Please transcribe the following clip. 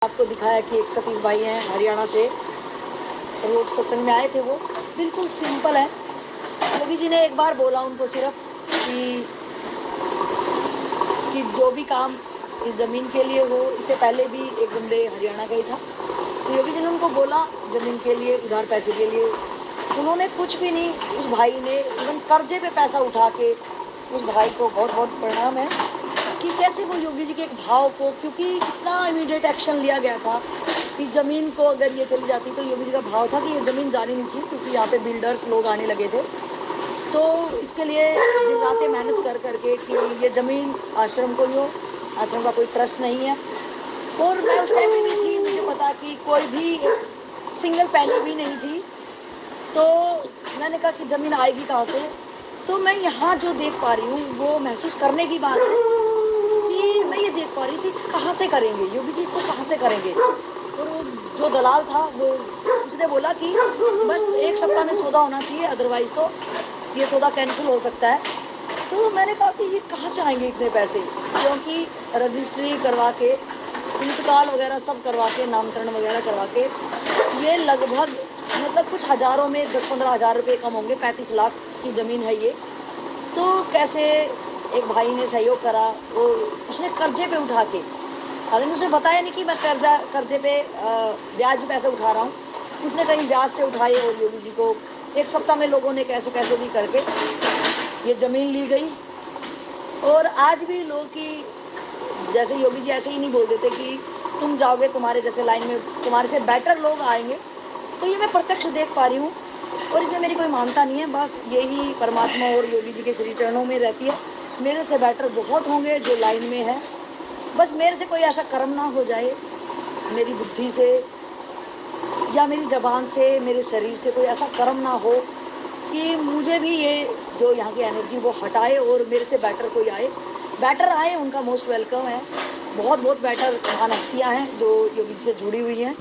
आपको दिखाया कि एक सतीश भाई हैं हरियाणा से, रोड सत्संग में आए थे। वो बिल्कुल सिंपल है। योगी जी ने एक बार बोला उनको सिर्फ कि जो भी काम इस ज़मीन के लिए हो, इससे पहले भी एक बंदे हरियाणा का ही था, तो योगी जी ने उनको बोला ज़मीन के लिए, उधार पैसे के लिए। उन्होंने कुछ भी नहीं, उस भाई ने इवन कर्जे पे पैसा उठा के, उस भाई को बहुत बहुत प्रणाम है कि कैसे वो योगी जी के एक भाव को, क्योंकि इतना इमीडिएट एक्शन लिया गया था कि ज़मीन को अगर ये चली जाती, तो योगी जी का भाव था कि ये ज़मीन जानी नहीं चाहिए, क्योंकि यहाँ पे बिल्डर्स लोग आने लगे थे। तो इसके लिए दिन रातें मेहनत कर करके कि ये ज़मीन आश्रम को ही हो, आश्रम का कोई ट्रस्ट नहीं है। और मैं उस टाइम में भी थी, मुझे पता कि कोई भी सिंगल पैनी भी नहीं थी। तो मैंने कहा कि ज़मीन आएगी कहाँ से। तो मैं यहाँ जो देख पा रही हूँ वो महसूस करने की बात है कि मैं ये देख पा रही थी कि कहाँ से करेंगे योगी जी, इसको कहाँ से करेंगे। और वो जो दलाल था वो उसने बोला कि बस 1 सप्ताह में सौदा होना चाहिए, अदरवाइज़ तो ये सौदा कैंसिल हो सकता है। तो मैंने कहा कि ये कहाँ से आएंगे इतने पैसे, क्योंकि रजिस्ट्री करवा के, इंतकाल वगैरह सब करवा के, नामकरण वगैरह करवा के ये लगभग मतलब कुछ हज़ारों में 10-15 हज़ार रुपये कम होंगे। 35 लाख की ज़मीन है ये। तो कैसे एक भाई ने सहयोग करा और उसने कर्जे पे उठा के, हालांकि उसे बताया नहीं कि मैं कर्जे पे ब्याज पैसे उठा रहा हूँ। उसने कहीं ब्याज से उठाए और योगी जी को 1 सप्ताह में लोगों ने कैसे कैसे भी करके ये ज़मीन ली गई। और आज भी लोग की जैसे योगी जी ऐसे ही नहीं बोल देते कि तुम जाओगे, तुम्हारे जैसे लाइन में तुम्हारे से बेटर लोग आएंगे। तो ये मैं प्रत्यक्ष देख पा रही हूँ और इसमें मेरी कोई मानता नहीं है, बस यही परमात्मा और योगी जी के श्री चरणों में रहती है। मेरे से बेटर बहुत होंगे जो लाइन में है, बस मेरे से कोई ऐसा कर्म ना हो जाए, मेरी बुद्धि से या मेरी ज़बान से, मेरे शरीर से कोई ऐसा कर्म ना हो कि मुझे भी ये जो यहाँ की एनर्जी वो हटाए और मेरे से बेटर कोई आए। बेटर आए, उनका मोस्ट वेलकम है। बहुत बहुत बेटर महान हस्तियाँ हैं जो योगी जी से जुड़ी हुई हैं।